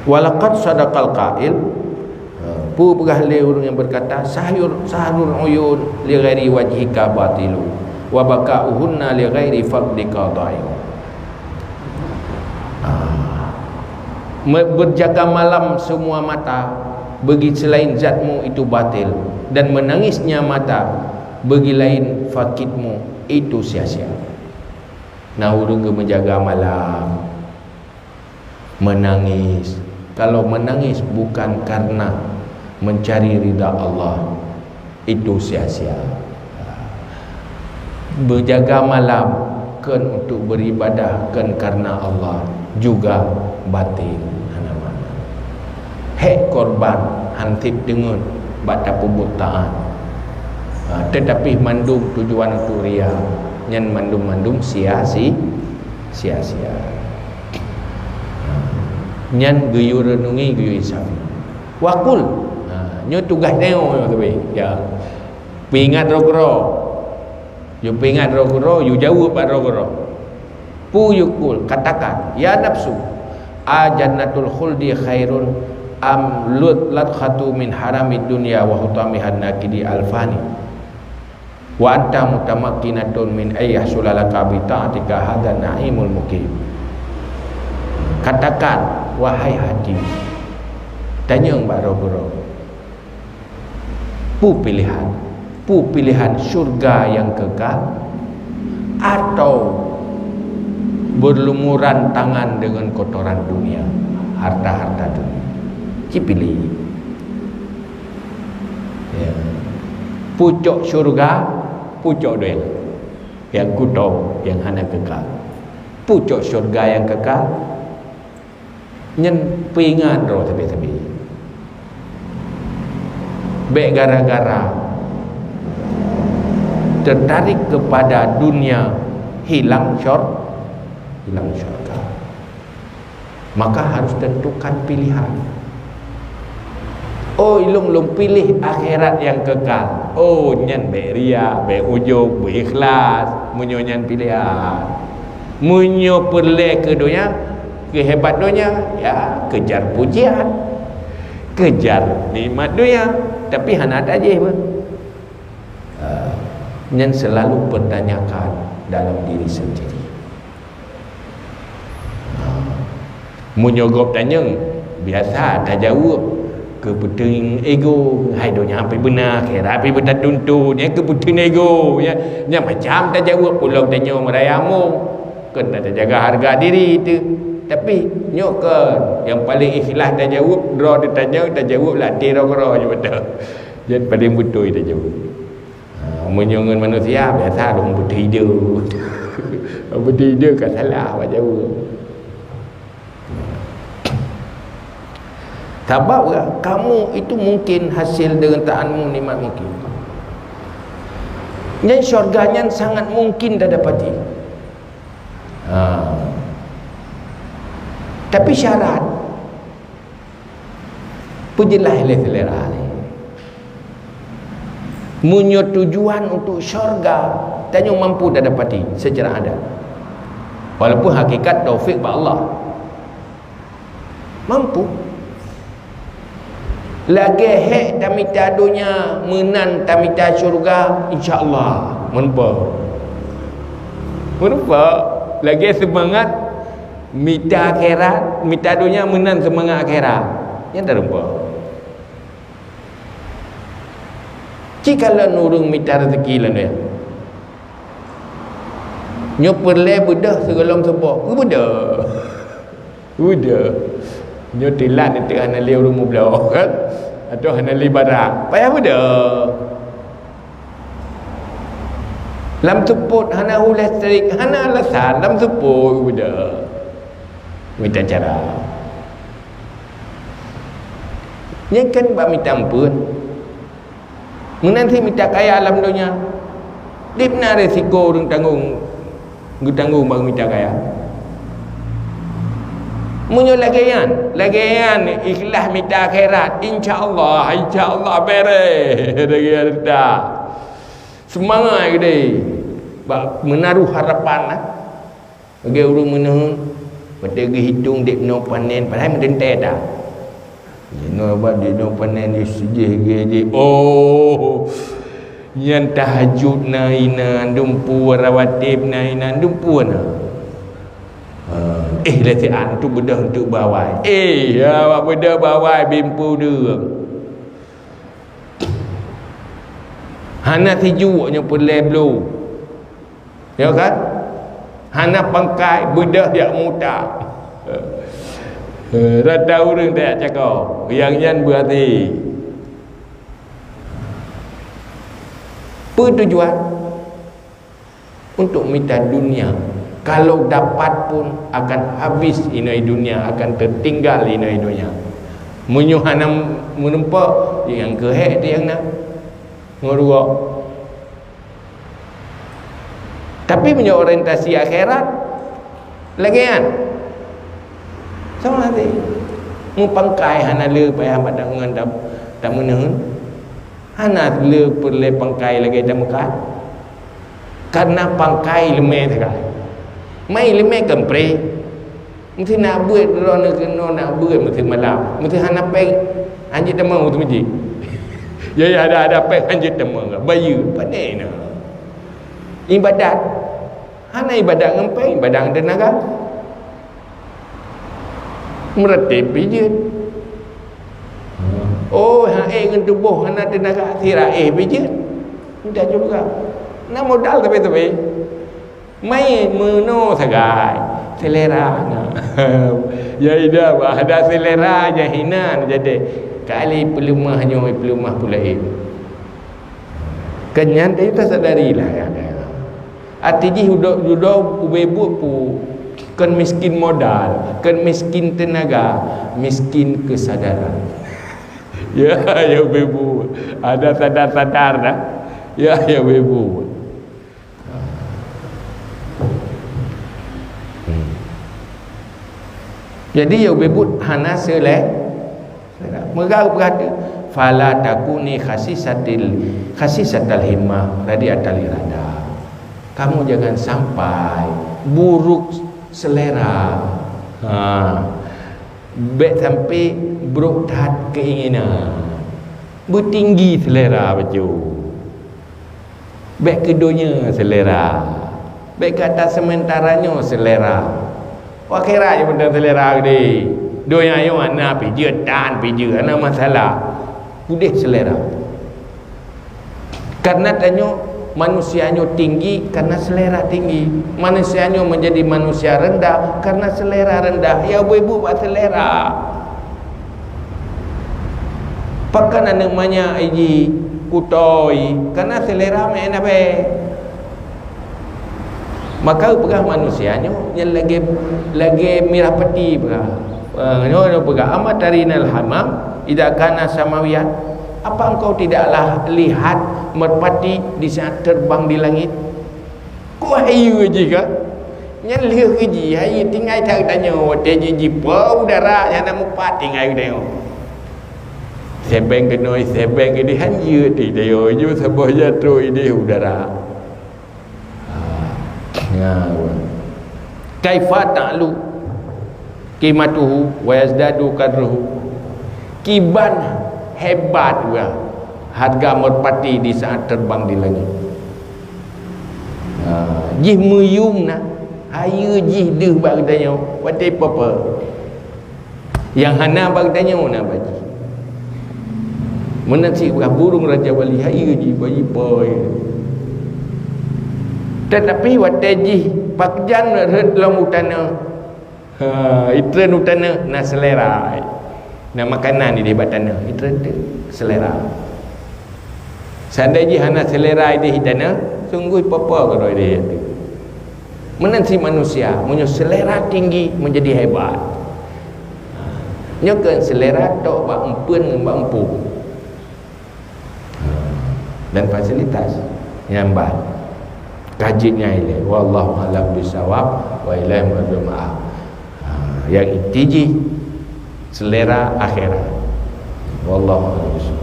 Walaqad sadaqal qail, pu berahli orang yang berkata, sahrul uyun li ghairi wajhika batilu wa baka'uhunna li ghairi fadlika dha'i'u. Berjaga malam semua mata bagi selain zatmu itu batil, dan menangisnya mata bagi lain fakitmu itu sia-sia. Nah, urung ke menjaga malam menangis. Kalau menangis bukan karena mencari ridha Allah, itu sia-sia. Berjaga malam kan untuk beribadah kan karena Allah juga batil. Hek korban hantip dengan bata pembutaan, tetapi mandum tujuan untuk ria, nyan mandum sia-sia, nyan geyu renungi geyu isafi wakul nyo tugas neo tu ya pingat rogro yu pingat rogro yu jawab rogro pu yukul katakan ya nafsu ajannatul khuldi khairun am ladkhatu min haramid dunya wa hutamihan nakidi alfani wa anta mutamakkinatun min ayyahsulalaka bi ta'atika hadha na'imul muqim. Katakan wahai hati, tanya Mbak Robro, pu pilihan syurga yang kekal atau berlumuran tangan dengan kotoran dunia, harta-harta dunia. Pilih ya. Pucuk syurga, pucuk duel yang kudo yang hana kekal. Pucuk syurga yang kekal nyen pingan roh tepi-tepi be gara-gara tertarik kepada dunia, hilang syurga, maka harus tentukan pilihan. Oh, ilung pilih akhirat yang kekal. Oh, nyan be ria, be ujub, be ikhlas, munyo nyan pilihan. Munyo perle ke dunia, kehebat dunia, ya kejar pujian, kejar nikmat dunia, tapi hana aja pun. Nyan selalu pertanyakan dalam diri sendiri. Munyo gop tanya, biasa tak jawab. Keputusan ego, hai dunia apa benar, kira apa benar tuntut, ya keputusan ego, ya macam tak jawab pulau tanya merayamu, kena tak jaga harga diri itu. Tapi nyok ke yang paling ikhlas tak jawab, draw dia tanya tak jawab lah, tiro-kero je betul. Jadi paling betul tak jawab. Menyongan manusia biasa dong betul hidup, betul hidup kan salah apa jawab. Sebab kamu itu mungkin hasil dengan taatmu nikmat mungkin. Dan syurganya sangat mungkin dah dapati. Tapi syarat pujilah selera ni. Munyo tujuan untuk syurga tanya mampu dah dapati secara ada. Walaupun hakikat taufik ba Allah. Mampu. Lagi hek tamita dunia menan tamita syurga, insya-Allah menpa lagi semangat mita akhirat, mita dunia menan semangat akhirat yang dah rempa. Jika la nurung mita rezeki lah dia nyo perle bedah segelom sebab bedah nyo tilat itu hana li rumah belah kan atau hana li barak payah bedah lam tuput hana ulas terik hana alasan lam tuput bedah minta cara yang kan bak minta ampun menanti minta kaya alam dunia dia benar resiko orang tanggung bak minta kaya. Munyo lagian ikhlas minta akhirat, insyaallah beres dengan dah semangat gede bak menaruh harapan lah bagi orang menahan pada hitung dek no panen padahal mendentai dah. Jangan buat dek no panen di sejih ge. Oh. Yang tahajud naina dumpu rawatib naina dumpu na. Latihan tu bedah untuk bawai. Awak bedah bawai bimpu dia. Hana tijunya pelai blue. Ya kan? Hana pangkai bedah yang muda. Dah tahu orang tak cakap. Yang berarti. Apa tujuan? Untuk minta dunia. Kalau dapat pun akan habis inai dunia, akan tertinggal inai dunia. Menyuhana menempah yang kehek dia yang nak nguruk. Tapi punya orientasi akhirat lagi kan? Sama nanti mu pangkai hana le payah pada ngan tak menehun. Hana le perle pangkai lagi dah muka. Karena pangkai lemah tak. Mai lemah kempre. Mesti nak buat dulu nak buat mesti malam. Mesti hana peng anjit demang tu mesti. Ya ada peng anjit demang. Bayu pandai nak. Ibadat. Hana ibadat ngempeng, ibadat tenaga. Meretip pijit. Oh, dengan tubuh hana tenaga tira pijit. Tidak juga. Nak modal tapi. Mai meno sagai. Selera. Ya ida ada selera je hinan jadi. Kali pelumahnya pelumah pula kenyan dia tak sadarilah ya. Artinya duduk ubebut pu kan miskin modal, kan miskin tenaga, miskin kesadaran. Ya bebu. Ada sadar-sadar dah. Ya bebu. Jadi ya bebu hana seleh. Mereka berkata fala takuni khasisatal himmah radiatal irada. Kamu jangan sampai buruk selera. Baik sampai buruk tahap keinginan. Bertinggi selera baju. Baik keduanya selera. Baik kata sementaranya selera. Wakira je benda selera gede. Doa yang mana pijak dan pijak ana masalah. Udah selera. Karena tanya manusianya tinggi karena selera tinggi. Manusianya menjadi manusia rendah karena selera rendah. Ya ibu buat selera. Pakan namanya iji kutoi karena selera main apa? Maka pegah manusianya yang lagi mirah peti pegah. Nyono pegah amat tarinal hamam idza kana samawiyan. Apa engkau tidaklah lihat merpati di saat terbang di langit? Kau hayu je ke? Yang lihat ke je, hayu tinggal tak tanya, dia jipa udara yang nak merpat tinggal tengok. Sebeng kenoi, sebeng ini hanya tidak je sebab jatuh ini udara. Kaifa ta'lu qimatuhu wa yazdadu qadruhu. Kiban hebat juga harga merpati di saat terbang di langit. Jih muyung na ayu jih deh bag tanya wate apa yang hana bag tanya na baji menasi burung raja wali ayu jih bayi boy. Tetapi wate jih pakjan red long utana itren utana na selera. Nak makanan di batana itu selera. Seandainya hana selera di hitana sungguh apa kalau dia itu. Menanti manusia punya selera tinggi menjadi hebat. Nyokan selera tok bak empun bak empu. Dan fasilitas nyambat. Kajinya ile wallahu alam bisawab wa ilaihi marji'uh. Yang itiji selera akhirat. Wallahu a'lam.